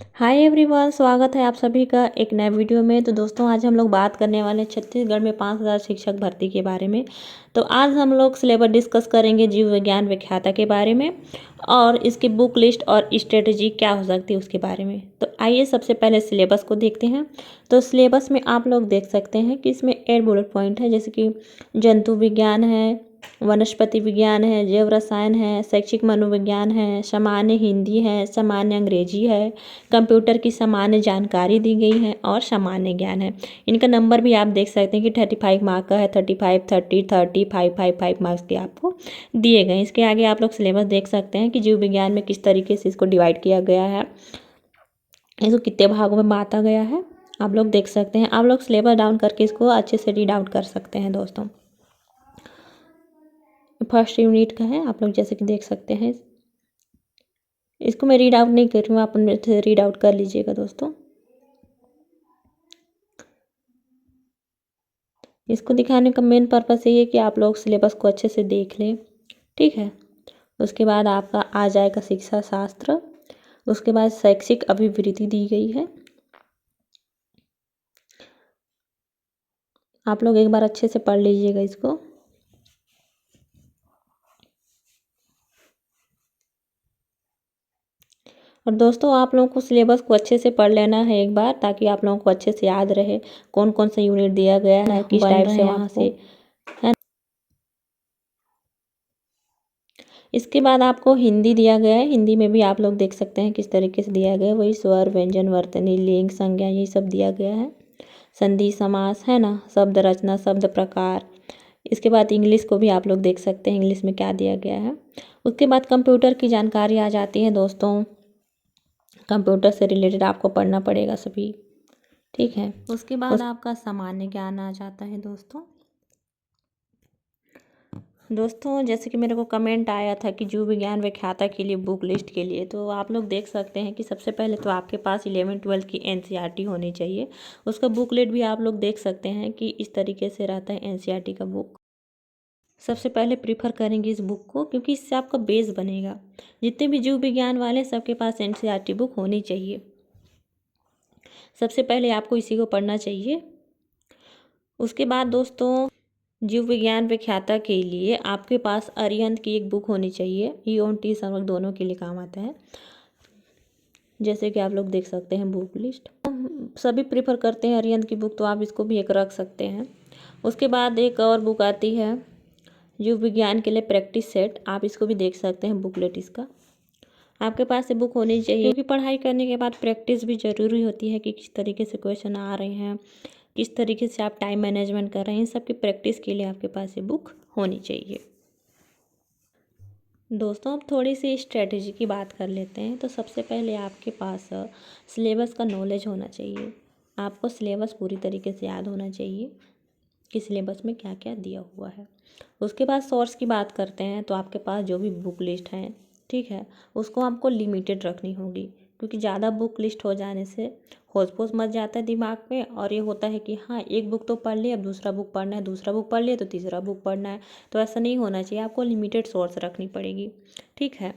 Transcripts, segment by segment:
Hi everyone, स्वागत है आप सभी का एक नए वीडियो में। तो दोस्तों, आज हम लोग बात करने वाले हैं छत्तीसगढ़ में 5000 शिक्षक भर्ती के बारे में। तो आज हम लोग सिलेबस डिस्कस करेंगे जीव विज्ञान व्याख्याता के बारे में और इसकी बुक लिस्ट और स्ट्रेटजी क्या हो सकती है उसके बारे में। तो आइए सबसे पहले सिलेबस को देखते हैं। तो सिलेबस में आप लोग देख सकते हैं कि इसमें 8 बुलेट पॉइंट है, जैसे कि जंतु विज्ञान है, वनस्पति विज्ञान है, जैव रसायन है, शैक्षिक मनोविज्ञान है, सामान्य हिंदी है, सामान्य अंग्रेजी है, कंप्यूटर की सामान्य जानकारी दी गई है और सामान्य ज्ञान है। इनका नंबर भी आप देख सकते हैं कि 35 मार्क का है, 35, 30, 30, 5 मार्क्स के आपको दिए गए हैं। इसके आगे आप लोग सिलेबस देख सकते हैं कि जीव विज्ञान में किस तरीके से इसको डिवाइड किया गया है, इसको कितने भागों में बांटा गया है, आप लोग देख सकते हैं। आप लोग सिलेबस डाउन करके इसको अच्छे से रीड आउट कर सकते हैं। दोस्तों, फर्स्ट यूनिट का है, आप लोग जैसे कि देख सकते हैं। इसको मैं रीड आउट नहीं कर रही हूँ, आप अपने से रीड आउट कर लीजिएगा। दोस्तों, इसको दिखाने का मेन पर्पस ये है कि आप लोग सिलेबस को अच्छे से देख लें, ठीक है। उसके बाद आपका आ जाएगा शिक्षा शास्त्र, उसके बाद शैक्षिक अभिवृत्ति दी गई है। आप लोग एक बार अच्छे से पढ़ लीजिएगा इसको। और दोस्तों, आप लोगों को सिलेबस को अच्छे से पढ़ लेना है एक बार, ताकि आप लोगों को अच्छे से याद रहे कौन कौन सा यूनिट दिया गया है, किस टाइप से वहाँ से है। इसके बाद आपको हिंदी दिया गया है। हिंदी में भी आप लोग देख सकते हैं किस तरीके से दिया गया है, वही स्वर, व्यंजन, वर्तनी, लिंग, संज्ञा, यही सब दिया गया है। संधि, समास है ना, शब्द रचना, शब्द प्रकार। इसके बाद इंग्लिश को भी आप लोग देख सकते हैं, इंग्लिश में क्या दिया गया है। उसके बाद कंप्यूटर की जानकारी आ जाती है। दोस्तों, कंप्यूटर से रिलेटेड आपको पढ़ना पड़ेगा सभी, ठीक है। उसके बाद आपका सामान्य ज्ञान आ जाता है। दोस्तों, जैसे कि मेरे को कमेंट आया था कि जीव विज्ञान व्याख्याता के लिए बुक लिस्ट के लिए, तो आप लोग देख सकते हैं कि सबसे पहले तो आपके पास 11-12 की एनसीईआरटी होनी चाहिए। उसका बुकलेट भी आप लोग देख सकते हैं कि इस तरीके से रहता है एनसीईआरटी का बुक। सबसे पहले प्रीफर करेंगे इस बुक को, क्योंकि इससे आपका बेस बनेगा। जितने भी जीव विज्ञान वाले सबके पास एनसीईआरटी बुक होनी चाहिए। सबसे पहले आपको इसी को पढ़ना चाहिए। उसके बाद दोस्तों, जीव विज्ञान व्याख्याता के लिए आपके पास अरिहंत की एक बुक होनी चाहिए। ई और टी समझ दोनों के लिए काम आता है, जैसे कि आप लोग देख सकते हैं बुक लिस्ट। सभी प्रेफर करते हैं अरिहंत की बुक, तो आप इसको भी एक रख सकते हैं। उसके बाद एक और बुक आती है जीव विज्ञान के लिए प्रैक्टिस सेट, आप इसको भी देख सकते हैं बुकलेट इसका। आपके पास ये बुक होनी चाहिए, क्योंकि पढ़ाई करने के बाद प्रैक्टिस भी ज़रूरी होती है कि किस तरीके से क्वेश्चन आ रहे हैं, किस तरीके से आप टाइम मैनेजमेंट कर रहे हैं। इन सब की प्रैक्टिस के लिए आपके पास ये बुक होनी चाहिए। दोस्तों, अब थोड़ी सी स्ट्रेटजी की बात कर लेते हैं। तो सबसे पहले आपके पास सिलेबस का नॉलेज होना चाहिए। आपको सिलेबस पूरी तरीके से याद होना चाहिए कि सिलेबस में क्या क्या दिया हुआ है। उसके बाद सोर्स की बात करते हैं, तो आपके पास जो भी बुक लिस्ट है, ठीक है, उसको आपको लिमिटेड रखनी होगी, क्योंकि ज़्यादा बुक लिस्ट हो जाने से होच पोच मच जाता है दिमाग में, और ये होता है कि हाँ, एक बुक तो पढ़ लिया, अब दूसरा बुक पढ़ना है, दूसरा बुक पढ़ लिया तो तीसरा बुक पढ़ना है। तो ऐसा नहीं होना चाहिए, आपको लिमिटेड सोर्स रखनी पड़ेगी, ठीक है।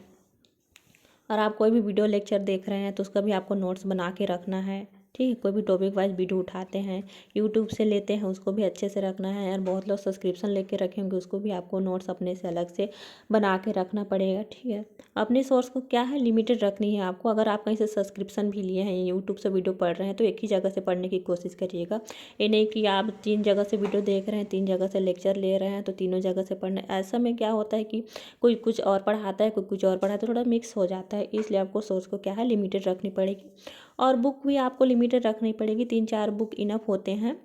और आप कोई भी वीडियो लेक्चर देख रहे हैं तो उसका भी आपको नोट्स बना के रखना है, ठीक है। कोई भी टॉपिक वाइज वीडियो उठाते हैं, यूट्यूब से लेते हैं, उसको भी अच्छे से रखना है। और बहुत लोग सब्सक्रिप्शन लेके रखेंगे, उसको भी आपको नोट्स अपने से अलग से बना के रखना पड़ेगा, ठीक है। अपने सोर्स को क्या है, लिमिटेड रखनी है आपको। अगर आप कहीं से सब्सक्रिप्शन भी लिए हैं, यूट्यूब से वीडियो पढ़ रहे हैं, तो एक ही जगह से पढ़ने की कोशिश करिएगा। ये नहीं कि आप 3 जगह से वीडियो देख रहे हैं, 3 जगह से लेक्चर ले रहे हैं, तो तीनों जगह से पढ़ना। ऐसा में क्या होता है कि कोई कुछ और पढ़ाता है, कोई कुछ और पढ़ाता है, थोड़ा मिक्स हो जाता है। इसलिए आपको सोर्स को क्या है, लिमिटेड रखनी पड़ेगी। और बुक भी आपको लिमिटेड रखनी पड़ेगी, 3-4 बुक इनफ होते हैं,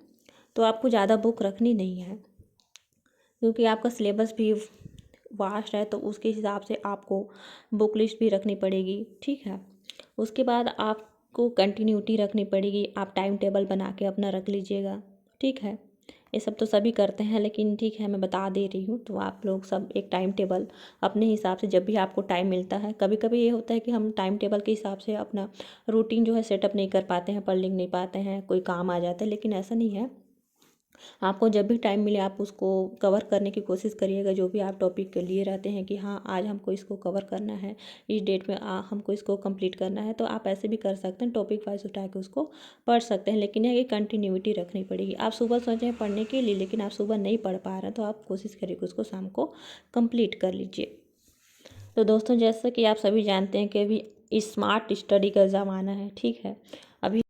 तो आपको ज़्यादा बुक रखनी नहीं है, क्योंकि आपका सिलेबस भी वास्ट है, तो उसके हिसाब से आपको बुक लिस्ट भी रखनी पड़ेगी, ठीक है। उसके बाद आपको कंटिन्यूटी रखनी पड़ेगी, आप टाइम टेबल बना के अपना रख लीजिएगा, ठीक है। ये सब तो सभी करते हैं, लेकिन ठीक है, मैं बता दे रही हूँ। तो आप लोग सब एक टाइम टेबल अपने हिसाब से, जब भी आपको टाइम मिलता है, कभी कभी ये होता है कि हम टाइम टेबल के हिसाब से अपना रूटीन जो है सेटअप नहीं कर पाते हैं, पढ़ लिख नहीं पाते हैं, कोई काम आ जाता है, लेकिन ऐसा नहीं है। आपको जब भी टाइम मिले आप उसको कवर करने की कोशिश करिएगा। जो भी आप टॉपिक लिए रहते हैं कि हाँ आज हमको इसको कवर करना है, इस डेट में हमको इसको कंप्लीट करना है, तो आप ऐसे भी कर सकते हैं, टॉपिक वाइज उठा के उसको पढ़ सकते हैं। लेकिन यह कंटिन्यूटी रखनी पड़ेगी। आप सुबह सोचे हैं पढ़ने के लिए, लेकिन आप सुबह नहीं पढ़ पा रहे हैं, तो आप कोशिश करिए कि उसको शाम को कंप्लीट कर लीजिए। तो दोस्तों, जैसा कि आप सभी जानते हैं कि अभी स्मार्ट स्टडी का ज़माना है, ठीक है। अभी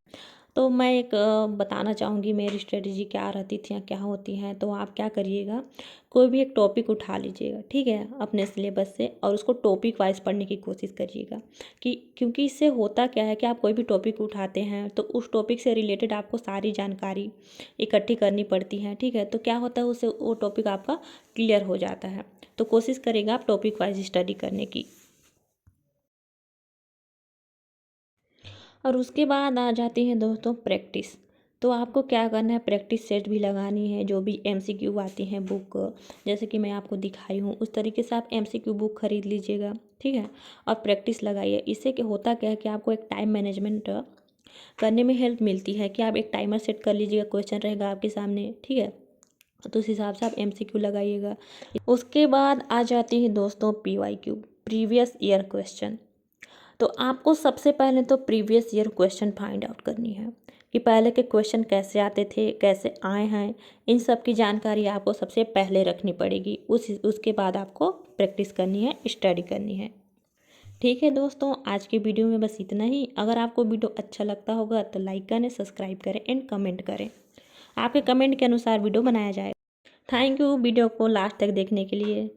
तो मैं एक बताना चाहूँगी मेरी स्ट्रेटजी क्या रहती थी या क्या होती हैं। तो आप क्या करिएगा, कोई भी एक टॉपिक उठा लीजिएगा, ठीक है, अपने सिलेबस से, और उसको टॉपिक वाइज पढ़ने की कोशिश करिएगा। क्योंकि इससे होता क्या है कि आप कोई भी टॉपिक उठाते हैं तो उस टॉपिक से रिलेटेड आपको सारी जानकारी इकट्ठी करनी पड़ती है, ठीक है। तो क्या होता है, उससे वो टॉपिक आपका क्लियर हो जाता है। तो कोशिश करेगा आप टॉपिक वाइज स्टडी करने की। और उसके बाद आ जाती है दोस्तों प्रैक्टिस। तो आपको क्या करना है, प्रैक्टिस सेट भी लगानी है। जो भी एमसीक्यू आती हैं बुक, जैसे कि मैं आपको दिखाई हूँ उस तरीके से आप एमसीक्यू बुक खरीद लीजिएगा, ठीक है, और प्रैक्टिस लगाइए। इससे क्या होता क्या है कि आपको एक टाइम मैनेजमेंट करने में हेल्प मिलती है कि आप एक टाइमर सेट कर लीजिएगा, क्वेश्चन रहेगा आपके सामने, ठीक है, तो उस हिसाब से आप एमसीक्यू लगाइएगा। उसके बाद आ जाती है दोस्तों पीवाईक्यू, प्रीवियस ईयर क्वेश्चन। तो आपको सबसे पहले तो previous year question find out करनी है कि पहले के क्वेश्चन कैसे आते थे, कैसे आए हैं। इन सब की जानकारी आपको सबसे पहले रखनी पड़ेगी। उसके बाद आपको प्रैक्टिस करनी है, स्टडी करनी है। ठीक है दोस्तों, आज के वीडियो में बस इतना ही। अगर आपको वीडियो अच्छा लगता होगा तो लाइक करें, सब्सक्राइब करें एंड कमेंट करें। आपके कमेंट के अनुसार वीडियो बनाया जाएगा। थैंक यू वीडियो को लास्ट तक देखने के लिए।